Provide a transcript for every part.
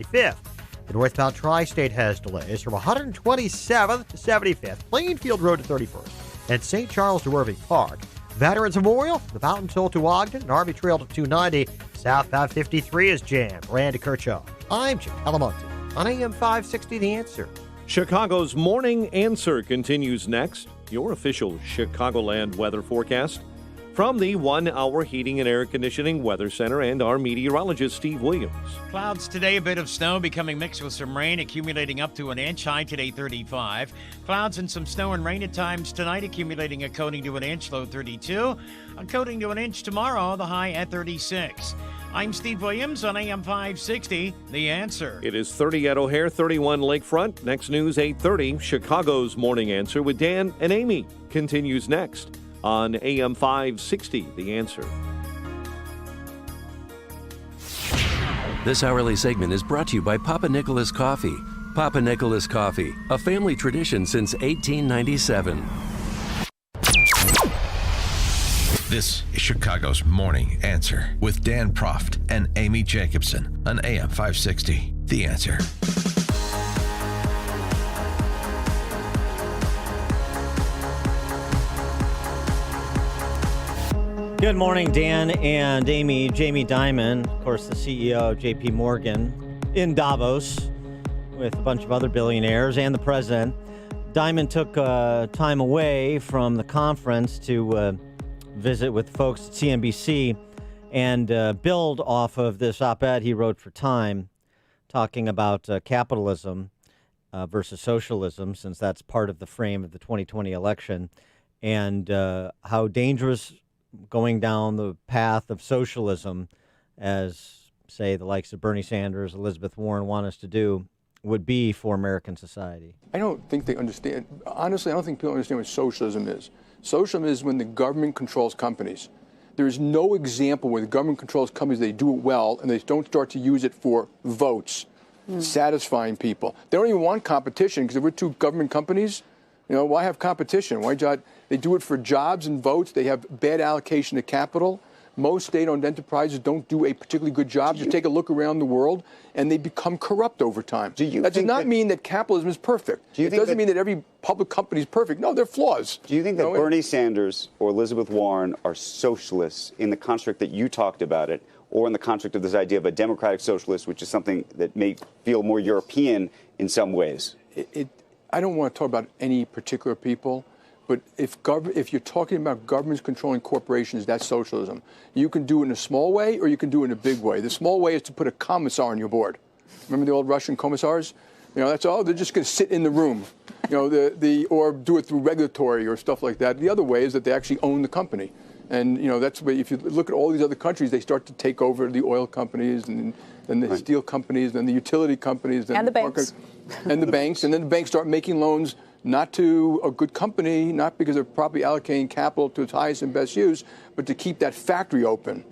75th. The northbound tri-state has delays from 127th to 75th, Plainfield Road to 31st, and St. Charles to Irving Park. Veterans Memorial, the Mountain Toll to Ogden, and Army Trail to 290. Southbound 53 is jammed. Randy Kirchhoff. I'm Jim Talamonte on AM 560 The Answer. Chicago's Morning Answer continues next. Your official Chicagoland weather forecast from the 1 Hour Heating and Air Conditioning Weather Center and our meteorologist, Steve Williams. Clouds today, a bit of snow becoming mixed with some rain, accumulating up to an inch, high today 35. Clouds and some snow and rain at times tonight, accumulating a coating to an inch, low 32. A coating to an inch tomorrow, the high at 36. I'm Steve Williams on AM 560, The Answer. It is 30 at O'Hare, 31 Lakefront. Next news, 8:30. Chicago's Morning Answer with Dan and Amy continues next on AM 560, The Answer. This hourly segment is brought to you by Papa Nicholas Coffee. Papa Nicholas Coffee, a family tradition since 1897. This is Chicago's Morning Answer with Dan Proft and Amy Jacobson on AM 560, The Answer. Good morning, Dan and Amy. Jamie Dimon, of course, the CEO of JP Morgan in Davos with a bunch of other billionaires and the president. Dimon took time away from the conference to visit with folks at CNBC and build off of this op-ed he wrote for Time talking about capitalism versus socialism, since that's part of the frame of the 2020 election, and how dangerous going down the path of socialism, as, say, the likes of Bernie Sanders, Elizabeth Warren want us to do, would be for American society. I don't think they understand. Honestly, I don't think people understand what socialism is. Socialism is when the government controls companies. There is no example where the government controls companies, they do it well, and they don't start to use it for votes, satisfying people. They don't even want competition, because if we're two government companies, why have competition? They do it for jobs and votes. They have bad allocation of capital. Most state-owned enterprises don't do a particularly good job. Just take a look around the world, and they become corrupt over time. That does not mean that capitalism is perfect. It doesn't mean that every public company is perfect. No, they're flaws. Do you think that Bernie Sanders or Elizabeth Warren are socialists in the construct that you talked about it, or in the construct of this idea of a democratic socialist, which is something that may feel more European in some ways? I don't want to talk about any particular people. But if you're talking about governments controlling corporations, that's socialism. You can do it in a small way or you can do it in a big way. The small way is to put a commissar on your board. Remember the old Russian commissars? That's all. They're just going to sit in the room, or do it through regulatory or stuff like that. The other way is that they actually own the company. And, that's why if you look at all these other countries, they start to take over the oil companies and then the steel companies, then the utility companies. And the banks. And the banks. And then the banks start making loans not to a good company, not because they're properly allocating capital to its highest and best use, but to keep that factory open,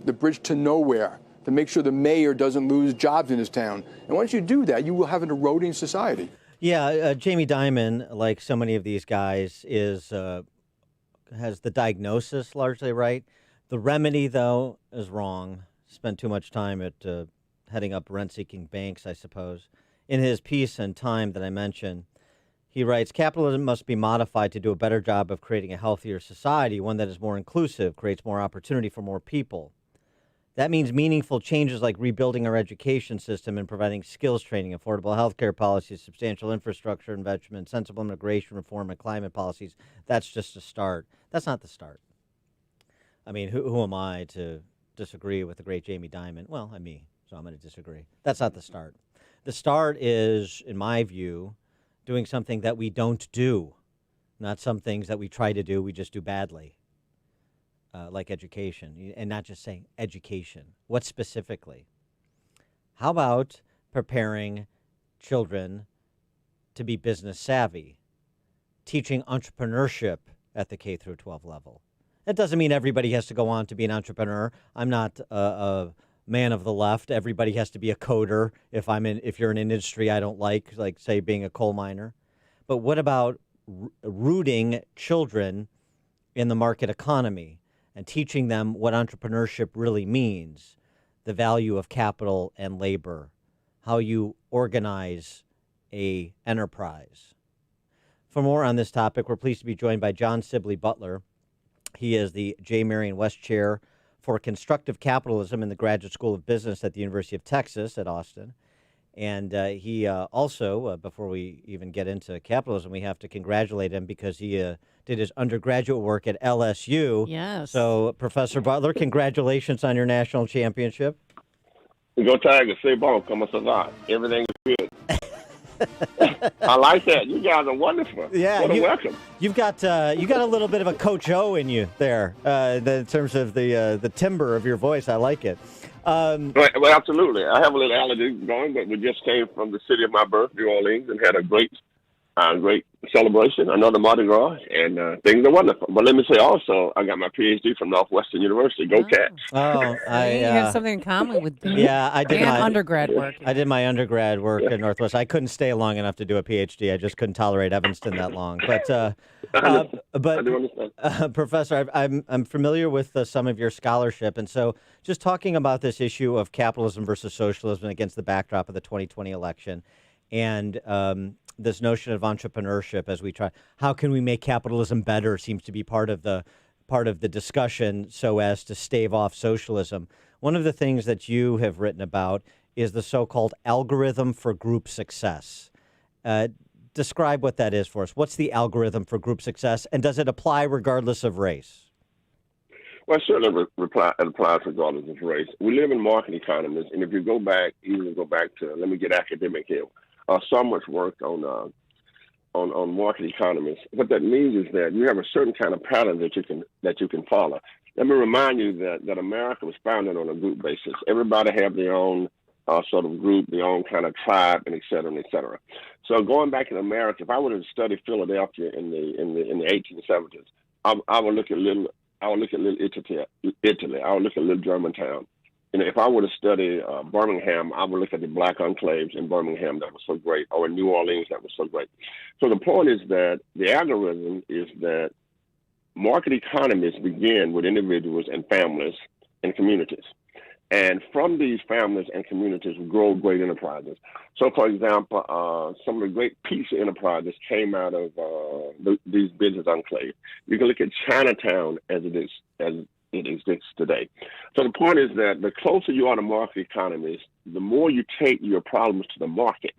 the bridge to nowhere, to make sure the mayor doesn't lose jobs in his town. And once you do that, you will have an eroding society. Yeah, Jamie Dimon, like so many of these guys, has the diagnosis largely right. The remedy, though, is wrong. Spent too much time at heading up rent-seeking banks, I suppose. In his piece in Time that I mentioned, he writes, capitalism must be modified to do a better job of creating a healthier society, one that is more inclusive, creates more opportunity for more people. That means meaningful changes like rebuilding our education system and providing skills training, affordable health care policies, substantial infrastructure investment, sensible immigration reform, and climate policies. That's just a start. That's not the start. I mean, who am I to disagree with the great Jamie Dimon? Well, I'm me, so I'm going to disagree. That's not the start. The start is, in my view, doing something that we don't do, not some things that we try to do, we just do badly, like education, and not just saying education. What specifically? How about preparing children to be business savvy, teaching entrepreneurship at the K through 12 level? That doesn't mean everybody has to go on to be an entrepreneur. I'm not a man of the left. Everybody has to be a coder if you're in an industry I don't like say being a coal miner. But what about rooting children in the market economy and teaching them what entrepreneurship really means, the value of capital and labor, how you organize a enterprise. For more on this topic, we're pleased to be joined by John Sibley Butler. He is the J. Marion West Chair for Constructive Capitalism in the Graduate School of Business at the University of Texas at Austin. And he also, before we even get into capitalism, we have to congratulate him because he did his undergraduate work at LSU. Yes. So, Professor Butler, congratulations on your national championship. Go Tigers, say ball, come on, survive. Everything is good. I like that. You guys are wonderful. Yeah, what a welcome. You've got a little bit of a Coach O in you there, in terms of the timbre of your voice. I like it. Well, absolutely. I have a little allergy going, but we just came from the city of my birth, New Orleans, and had a great celebration, another Mardi Gras, and things are wonderful. But let me say also, I got my PhD from Northwestern University. Go Cats. Oh, you have something in common with me. Yeah, I did my undergrad work. I did my undergrad work at Northwest. I couldn't stay long enough to do a PhD. I just couldn't tolerate Evanston that long. But I do understand. Professor, I'm familiar with some of your scholarship, and so just talking about this issue of capitalism versus socialism against the backdrop of the 2020 election, and this notion of entrepreneurship as we try, how can we make capitalism better seems to be part of the discussion so as to stave off socialism. One of the things that you have written about is the so-called algorithm for group success. Describe what that is for us. What's the algorithm for group success, and does it apply regardless of race? Well, it certainly it applies regardless of race. We live in market economies, and if you go back to, let me get academic here, so much work on market economies. What that means is that you have a certain kind of pattern that you can follow. Let me remind you that America was founded on a group basis. Everybody have their own sort of group, their own kind of tribe, and et cetera, and et cetera. So going back in America, if I were to study Philadelphia in the 1870s, I would look at little Italy. I would look at little Germantown. And if I were to study Birmingham, I would look at the black enclaves in Birmingham that was so great, or in New Orleans that was so great. So the point is that the algorithm is that market economies begin with individuals and families and communities. And from these families and communities grow great enterprises. So, for example, some of the great pizza enterprises came out of these business enclaves. You can look at Chinatown as it exists today. So the point is that the closer you are to market economies, the more you take your problems to the market,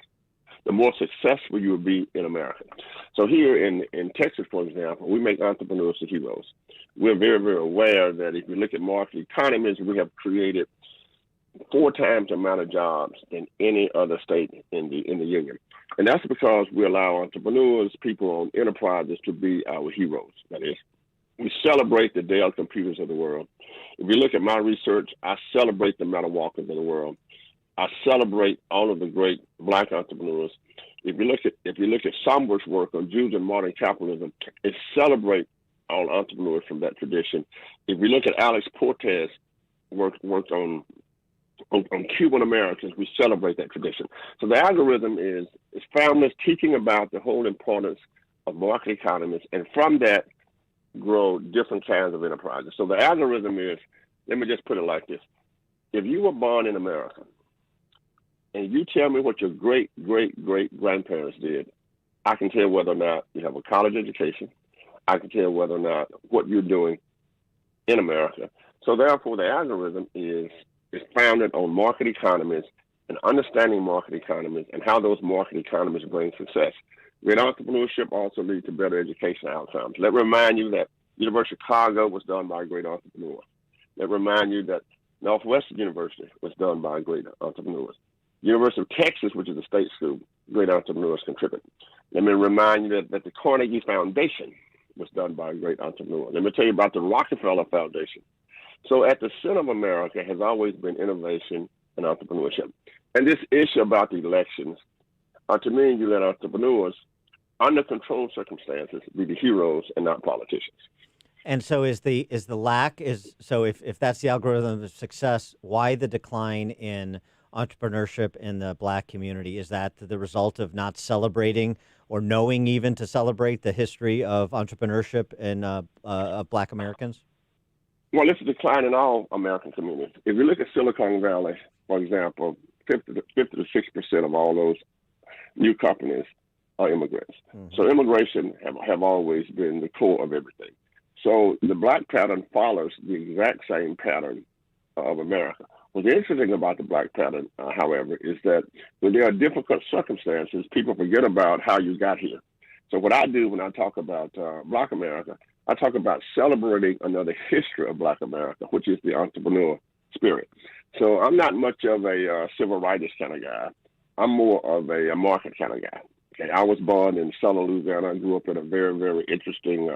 the more successful you will be in America. So here in Texas, for example, we make entrepreneurs the heroes. We're very, very aware that if you look at market economies, we have created 4 times the amount of jobs than any other state in the union. And that's because we allow entrepreneurs, people on enterprises, to be our heroes. That is, we celebrate the Dell computers of the world. If you look at my research, I celebrate the Metal Walkers of the world. I celebrate all of the great black entrepreneurs. If you look at Somber's work on Jews and modern capitalism, it celebrates all entrepreneurs from that tradition. If you look at Alex Portes' worked on Cuban Americans, we celebrate that tradition. So the algorithm is families teaching about the whole importance of market economies, and from that grow different kinds of enterprises. So the algorithm is, let me just put it like this. If you were born in America and you tell me what your great-great-great-grandparents did, I can tell whether or not you have a college education. I can tell whether or not what you're doing in America. So therefore, the algorithm is founded on market economies and understanding market economies and how those market economies bring success. Great entrepreneurship also leads to better education outcomes. Let me remind you that University of Chicago was done by a great entrepreneur. Let me remind you that Northwestern University was done by great entrepreneurs. University of Texas, which is a state school, great entrepreneurs contribute. Let me remind you that the Carnegie Foundation was done by a great entrepreneur. Let me tell you about the Rockefeller Foundation. So at the center of America has always been innovation and entrepreneurship. And this issue about the elections, to me, you let entrepreneurs, under controlled circumstances, be the heroes and not politicians. And so if that's the algorithm of success, why the decline in entrepreneurship in the black community? Is that the result of not celebrating or knowing even to celebrate the history of entrepreneurship in of black Americans? Well, it's a decline in all American communities. If you look at Silicon Valley, for example, 50 to 60% of all those new companies are immigrants. Mm-hmm. So immigration have always been the core of everything. So the black pattern follows the exact same pattern of America. What's interesting about the black pattern, however, is that when there are difficult circumstances, people forget about how you got here. So what I do when I talk about Black America, I talk about celebrating another history of Black America, which is the entrepreneur spirit. So I'm not much of a civil rights kind of guy. I'm more of a market kind of guy. Okay, I was born in Southern Louisiana. I grew up in a very, very interesting,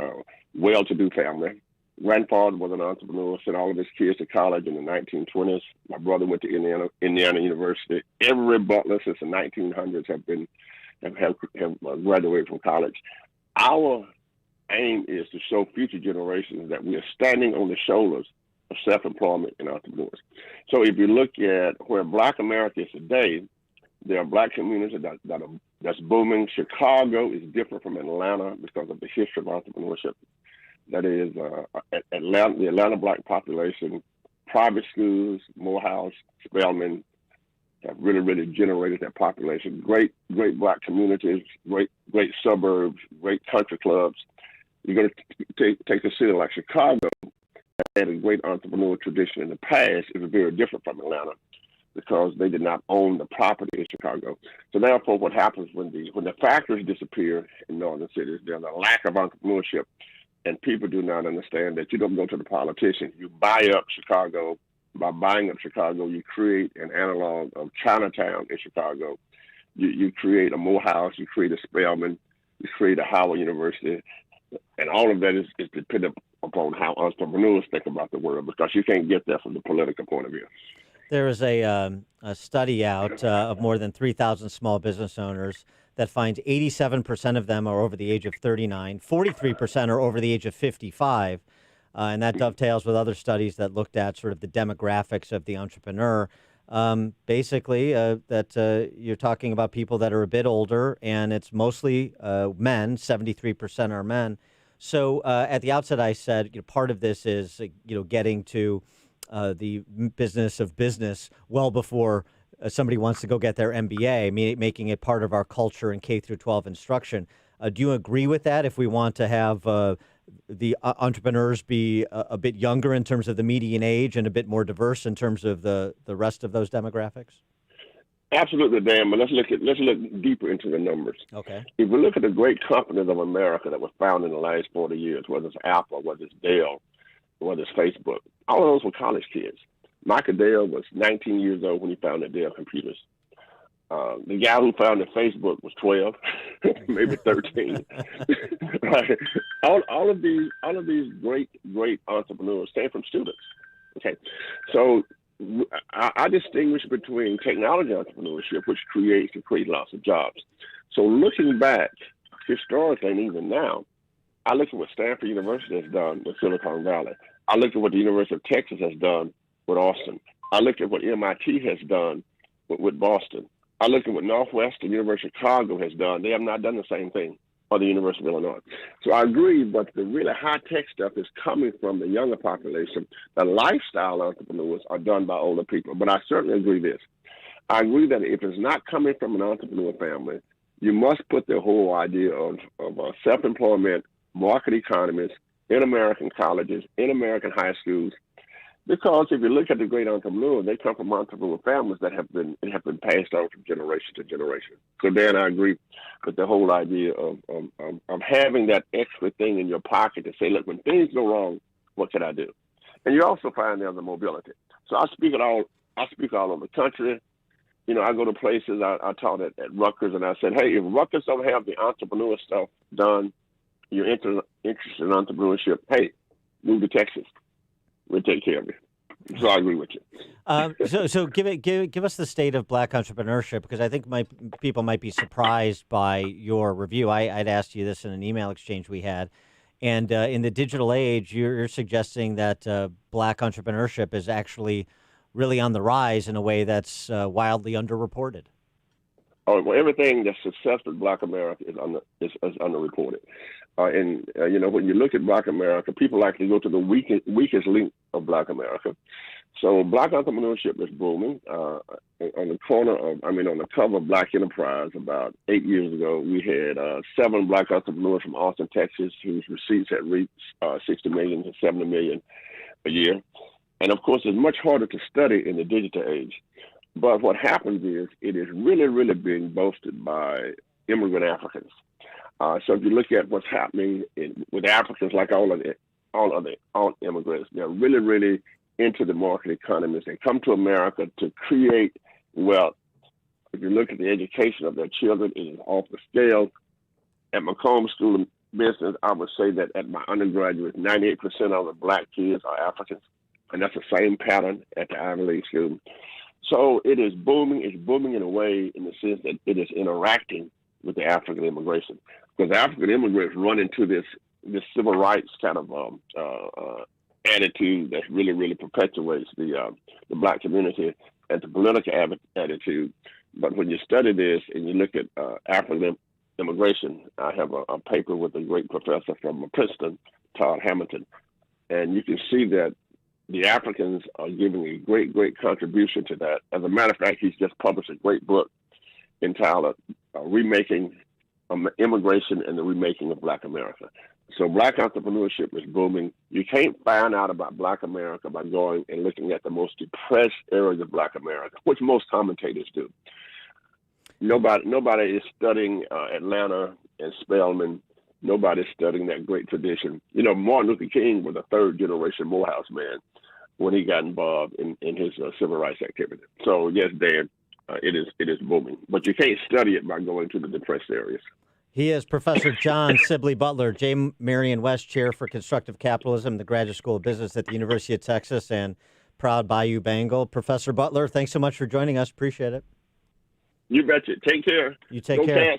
well-to-do family. Grandfather was an entrepreneur, sent all of his kids to college in the 1920s. My brother went to Indiana University. Every Butler since the 1900s have graduated from college. Our aim is to show future generations that we are standing on the shoulders of self-employment and entrepreneurs. So if you look at where Black America is today, there are Black communities that's booming. Chicago is different from Atlanta because of the history of entrepreneurship. That is, Atlanta, the Atlanta Black population, private schools, Morehouse, Spelman, have really, really generated that population. Great Black communities, great suburbs, great country clubs. You're going to take a city like Chicago, that had a great entrepreneurial tradition in the past. It was very different from Atlanta because they did not own the property in Chicago. So therefore, what happens when the factories disappear in northern cities, there's a lack of entrepreneurship. And people do not understand that you don't go to the politician. You buy up Chicago. By buying up Chicago, you create an analog of Chinatown in Chicago. You create a Morehouse. You create a Spelman. You create a Howard University. And all of that is dependent upon how entrepreneurs think about the world, because you can't get that from the political point of view. There is a study out of more than 3,000 small business owners that finds 87% of them are over the age of 39, 43% are over the age of 55, and that dovetails with other studies that looked at sort of the demographics of the entrepreneur. Basically, that you're talking about people that are a bit older, and it's mostly men, 73% are men. So at the outset, I said part of this is getting to the business of business well before somebody wants to go get their MBA, making it part of our culture in K through 12 instruction. Do you agree with that? If we want to have the entrepreneurs be a bit younger in terms of the median age and a bit more diverse in terms of the rest of those demographics? Absolutely, Dan. But let's look deeper into the numbers. Okay. If we look at the great companies of America that were founded in the last 40 years, whether it's Apple, whether it's Dell, whether it's Facebook, all of those were college kids. Michael Dell was 19 years old when he founded Dell Computers. The guy who founded Facebook was 12, maybe 13. Right? All of these great entrepreneurs came from students. Okay, so I distinguish between technology entrepreneurship, which create lots of jobs. So looking back historically and even now, I look at what Stanford University has done with Silicon Valley. I look at what the University of Texas has done with Austin. I look at what MIT has done with Boston. I look at what Northwestern University of Chicago has done. They have not done the same thing, or the University of Illinois. So I agree, but the really high-tech stuff is coming from the younger population. The lifestyle entrepreneurs are done by older people. But I certainly agree this. I agree that if it's not coming from an entrepreneur family, you must put the whole idea of self-employment, market economies in American colleges, in American high schools. Because if you look at the great entrepreneurs, they come from entrepreneur families that have been passed on from generation to generation. So Dan, I agree with the whole idea of having that extra thing in your pocket to say, look, when things go wrong, what can I do? And you also find there's the mobility. So I speak all over the country. I go to places. I taught at Rutgers, and I said, hey, if Rutgers don't have the entrepreneur stuff done, you're interested in entrepreneurship, hey, move to Texas. We'll take care of you. So I agree with you. So give us the state of Black entrepreneurship, because I think people might be surprised by your review. I'd asked you this in an email exchange we had, and in the digital age, you're suggesting that Black entrepreneurship is actually really on the rise in a way that's wildly underreported. Oh, well, everything that's successful in Black America is underreported. When you look at Black America, people like to go to the weakest link of Black America. So black entrepreneurship is booming. On the cover of Black Enterprise about 8 years ago, we had 7 black entrepreneurs from Austin, Texas, whose receipts had reached 60 million to 70 million a year. And of course, it's much harder to study in the digital age. But what happens is it is really, really being boasted by immigrant Africans. So if you look at what's happening with Africans, like all immigrants, they're really, really into the market economies. They come to America to create wealth. If you look at the education of their children, it is off the scale. At Macomb School of Business, I would say that at my undergraduates, 98% of the black kids are Africans, and that's the same pattern at the Ivy League school. So it is booming. It's booming in a way in the sense that it is interacting with the African immigration, because African immigrants run into this civil rights kind of attitude that really, really perpetuates the black community and the political attitude. But when you study this and you look at African immigration, I have a paper with a great professor from Princeton, Todd Hamilton, and you can see that the Africans are giving a great, great contribution to that. As a matter of fact, he's just published a great book entitled Remaking Immigration and the Remaking of Black America. So black entrepreneurship is booming. You can't find out about black America by going and looking at the most depressed areas of black America, which most commentators do. Nobody is studying Atlanta and Spelman. Nobody's studying that great tradition. Martin Luther King was a third-generation Morehouse man when he got involved in his civil rights activity. So, yes, Dan, it is booming. But you can't study it by going to the depressed areas. He is Professor John Sibley Butler, J. Marion West Chair for Constructive Capitalism, the Graduate School of Business at the University of Texas, and proud Bayou Bengal. Professor Butler, thanks so much for joining us. Appreciate it. You betcha. Take care. You take care.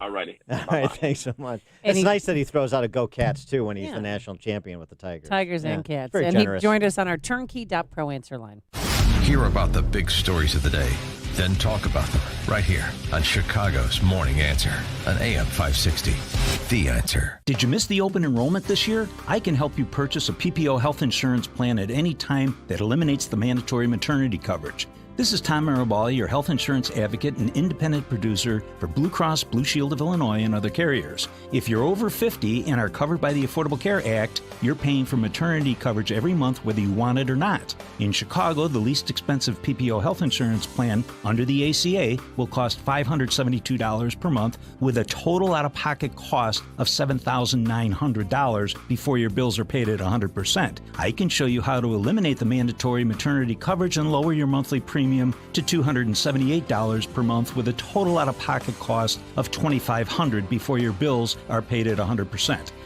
All righty. All right, thanks so much. It's nice that he throws out a Go Cats, too, when he's the national champion with the Tigers. Tigers and Cats. Very and generous. He joined us on our turnkey.pro answer line. Hear about the big stories of the day, then talk about them right here on Chicago's Morning Answer on AM 560. The Answer. Did you miss the open enrollment this year? I can help you purchase a PPO health insurance plan at any time that eliminates the mandatory maternity coverage. This is Tom Marabali, your health insurance advocate and independent producer for Blue Cross Blue Shield of Illinois and other carriers. If you're over 50 and are covered by the Affordable Care Act, you're paying for maternity coverage every month whether you want it or not. In Chicago, the least expensive PPO health insurance plan under the ACA will cost $572 per month with a total out-of-pocket cost of $7,900 before your bills are paid at 100%. I can show you how to eliminate the mandatory maternity coverage and lower your monthly premium to $278 per month with a total out-of-pocket cost of $2,500 before your bills are paid at 100%.